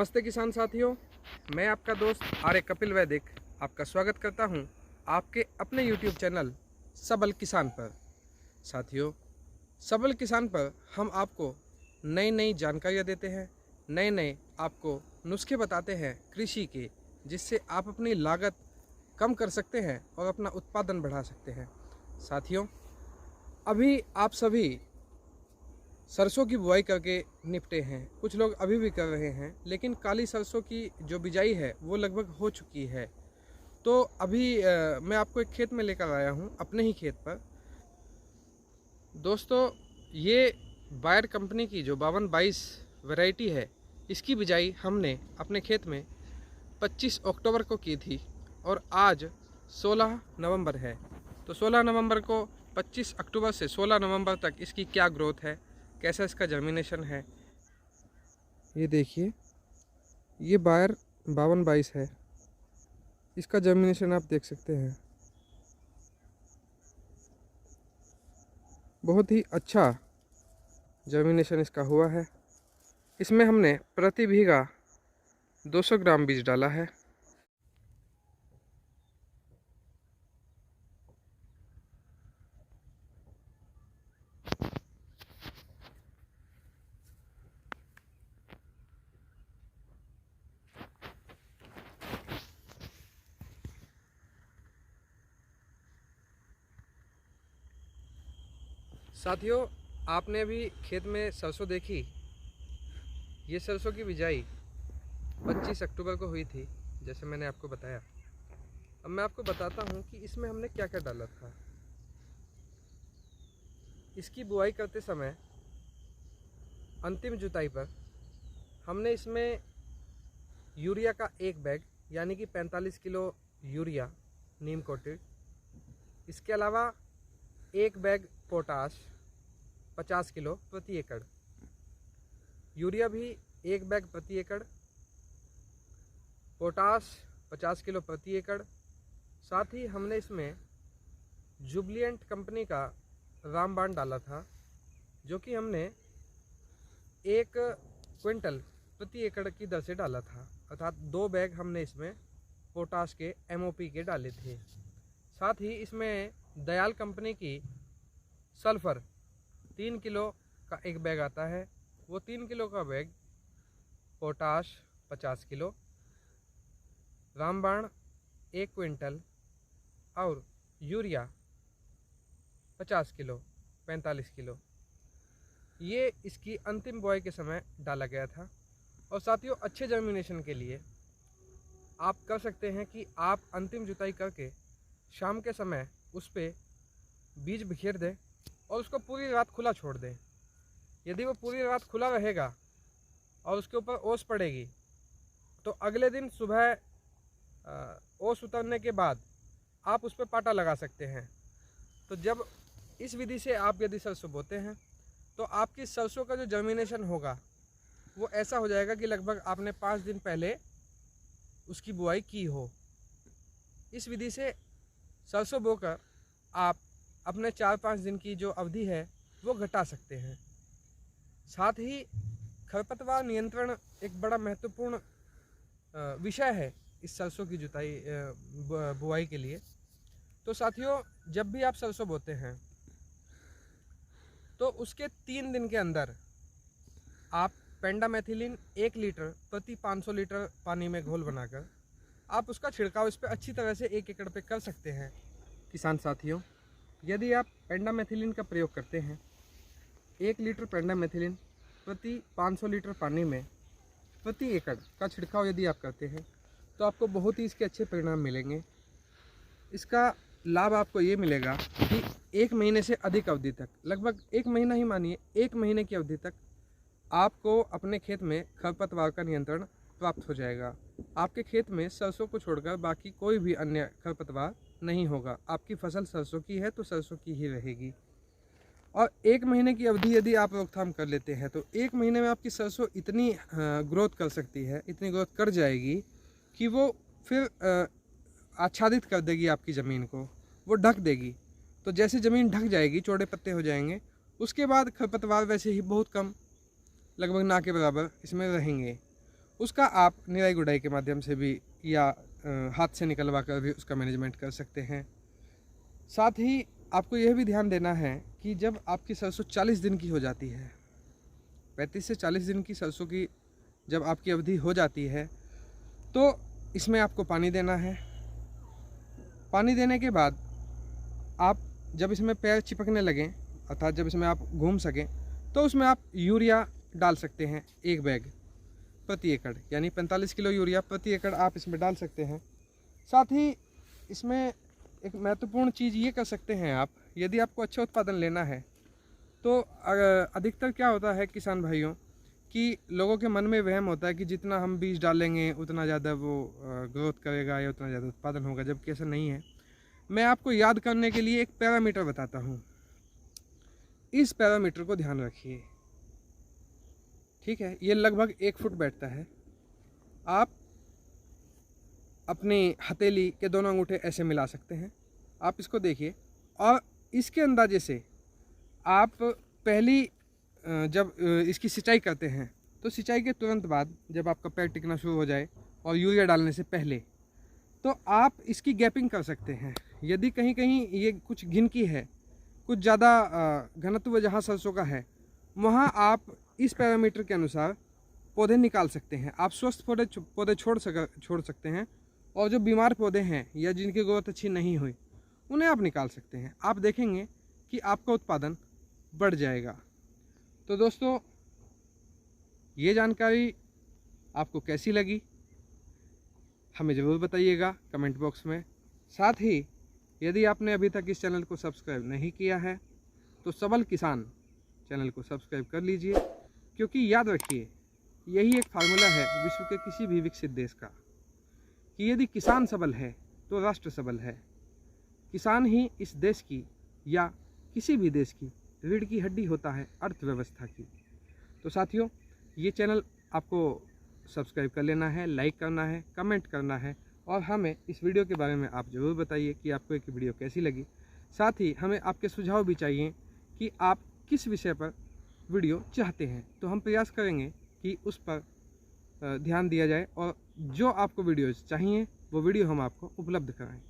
नमस्ते किसान साथियों, मैं आपका दोस्त आर्य कपिल वैदिक आपका स्वागत करता हूं आपके अपने YouTube चैनल सबल किसान पर। साथियों, सबल किसान पर हम आपको नई नई जानकारियां देते हैं, नए आपको नुस्खे बताते हैं कृषि के, जिससे आप अपनी लागत कम कर सकते हैं और अपना उत्पादन बढ़ा सकते हैं। साथियों, अभी आप सभी सरसों की बुआई करके निपटे हैं, कुछ लोग अभी भी कर रहे हैं, लेकिन काली सरसों की जो बिजाई है वो लगभग हो चुकी है। तो अभी मैं आपको एक खेत में लेकर आया हूँ, अपने ही खेत पर। दोस्तों, ये बायर कंपनी की जो 5222 वैरायटी है, इसकी बिजाई हमने अपने खेत में 25 अक्टूबर को की थी और आज 16 नवंबर है। तो 16 नवंबर को 25 अक्टूबर से 16 नवंबर तक इसकी क्या ग्रोथ है, कैसा इसका जर्मिनेशन है, ये देखिए। ये बायर 5222 है, इसका जर्मिनेशन आप देख सकते हैं। बहुत ही अच्छा जर्मिनेशन इसका हुआ है। इसमें हमने प्रति बीघा 200 ग्राम बीज डाला है। साथियों, आपने अभी खेत में सरसों देखी। ये सरसों की बिजाई 25 अक्टूबर को हुई थी, जैसे मैंने आपको बताया। अब मैं आपको बताता हूँ कि इसमें हमने क्या क्या डाला था। इसकी बुआई करते समय अंतिम जुताई पर हमने इसमें यूरिया का एक बैग, यानी कि 45 किलो यूरिया नीम कोटेड, इसके अलावा एक बैग पोटाश 50 किलो प्रति एकड़, यूरिया भी एक बैग प्रति एकड़, पोटाश 50 किलो प्रति एकड़। साथ ही हमने इसमें जुबलिएंट कंपनी का रामबाण डाला था, जो कि हमने 1 क्विंटल प्रति एकड़ की दर से डाला था, अर्थात 2 बैग हमने इसमें पोटाश के MOP के डाले थे। साथ ही इसमें दयाल कंपनी की सल्फर 3 किलो का एक बैग आता है, वो 3 किलो का बैग पोटाश 50 किलो, रामबाण 1 क्विंटल और यूरिया 50 किलो 45 किलो, ये इसकी अंतिम बुआई के समय डाला गया था। और साथियों, अच्छे जर्मिनेशन के लिए आप कर सकते हैं कि आप अंतिम जुताई करके शाम के समय उस पर बीज बिखेर दें और उसको पूरी रात खुला छोड़ दें। यदि वो पूरी रात खुला रहेगा और उसके ऊपर ओस पड़ेगी, तो अगले दिन सुबह ओस उतरने के बाद आप उस पर पाटा लगा सकते हैं। तो जब इस विधि से आप यदि सरसों बोते हैं, तो आपकी सरसों का जो जर्मिनेशन होगा वो ऐसा हो जाएगा कि लगभग आपने 5 दिन पहले उसकी बुआई की हो। इस विधि से सरसों बोकर आप अपने 4-5 दिन की जो अवधि है वो घटा सकते हैं। साथ ही खरपतवार नियंत्रण एक बड़ा महत्वपूर्ण विषय है इस सरसों की जुताई बुआई के लिए। तो साथियों, जब भी आप सरसों बोते हैं तो उसके 3 दिन के अंदर आप पेंडामेथिलिन 1 लीटर प्रति 500 लीटर पानी में घोल बनाकर आप उसका छिड़काव इस पर अच्छी तरह से 1 एकड़ पे कर सकते हैं। किसान साथियों, यदि आप पेंडामेथिलिन का प्रयोग करते हैं, 1 लीटर पेंडामेथिलिन प्रति 500 लीटर पानी में प्रति एकड़ का छिड़काव यदि आप करते हैं, तो आपको बहुत ही इसके अच्छे परिणाम मिलेंगे। इसका लाभ आपको ये मिलेगा कि 1 महीने से अधिक अवधि तक, लगभग 1 महीना ही मानिए, 1 महीने की अवधि तक आपको अपने खेत में खरपतवार का नियंत्रण प्राप्त हो जाएगा। आपके खेत में सरसों को छोड़कर बाकी कोई भी अन्य खरपतवार नहीं होगा। आपकी फसल सरसों की है तो सरसों की ही रहेगी। और 1 महीने की अवधि यदि आप रोकथाम कर लेते हैं, तो 1 महीने में आपकी सरसों इतनी ग्रोथ कर सकती है, इतनी ग्रोथ कर जाएगी कि वो फिर आच्छादित कर देगी आपकी ज़मीन को, वो ढक देगी। तो जैसे ज़मीन ढक जाएगी, चौड़े पत्ते हो जाएंगे, उसके बाद खरपतवार वैसे ही बहुत कम, लगभग ना के बराबर इसमें रहेंगे। उसका आप निराई गुड़ाई के माध्यम से भी या हाथ से निकलवा कर भी उसका मैनेजमेंट कर सकते हैं। साथ ही आपको यह भी ध्यान देना है कि जब आपकी सरसों 40 दिन की हो जाती है, 35 से 40 दिन की सरसों की जब आपकी अवधि हो जाती है, तो इसमें आपको पानी देना है। पानी देने के बाद आप जब इसमें पैर चिपकने लगें, अर्थात जब इसमें आप घूम सकें, तो उसमें आप यूरिया डाल सकते हैं 1 बैग प्रति एकड़, यानी 45 किलो यूरिया प्रति एकड़ आप इसमें डाल सकते हैं। साथ ही इसमें एक महत्वपूर्ण चीज़ ये कर सकते हैं आप, यदि आपको अच्छा उत्पादन लेना है तो अधिकतर क्या होता है किसान भाइयों कि लोगों के मन में वहम होता है कि जितना हम बीज डालेंगे उतना ज़्यादा वो ग्रोथ करेगा या उतना ज़्यादा उत्पादन होगा, जबकि ऐसा नहीं है। मैं आपको याद करने के लिए एक पैरामीटर बताता हूँ, इस पैरामीटर को ध्यान रखिए, ठीक है। ये लगभग 1 फुट बैठता है। आप अपनी हथेली के दोनों अंगूठे ऐसे मिला सकते हैं, आप इसको देखिए, और इसके अंदाजे से आप पहली जब इसकी सिंचाई करते हैं तो सिंचाई के तुरंत बाद जब आपका पैर टिकना शुरू हो जाए और यूरिया डालने से पहले, तो आप इसकी गैपिंग कर सकते हैं। यदि कहीं कहीं ये कुछ घिनकी है, कुछ ज़्यादा घनत्व जहाँ सरसों का है, वहाँ आप इस पैरामीटर के अनुसार पौधे निकाल सकते हैं। आप स्वस्थ पौधे छोड़ सकते हैं, और जो बीमार पौधे हैं या जिनकी ग्रोथ अच्छी नहीं हुई उन्हें आप निकाल सकते हैं। आप देखेंगे कि आपका उत्पादन बढ़ जाएगा। तो दोस्तों, ये जानकारी आपको कैसी लगी हमें ज़रूर बताइएगा कमेंट बॉक्स में। साथ ही यदि आपने अभी तक इस चैनल को सब्सक्राइब नहीं किया है तो सबल किसान चैनल को सब्सक्राइब कर लीजिए, क्योंकि याद रखिए यही एक फार्मूला है विश्व के किसी भी विकसित देश का, कि यदि किसान सबल है तो राष्ट्र सबल है। किसान ही इस देश की या किसी भी देश की रीढ़ की हड्डी होता है अर्थव्यवस्था की। तो साथियों, ये चैनल आपको सब्सक्राइब कर लेना है, लाइक करना है, कमेंट करना है, और हमें इस वीडियो के बारे में आप ज़रूर बताइए कि आपको एक वीडियो कैसी लगी। साथ ही हमें आपके सुझाव भी चाहिए कि आप किस विषय पर वीडियो चाहते हैं, तो हम प्रयास करेंगे कि उस पर ध्यान दिया जाए और जो आपको वीडियोज़ चाहिए वो वीडियो हम आपको उपलब्ध कराएं।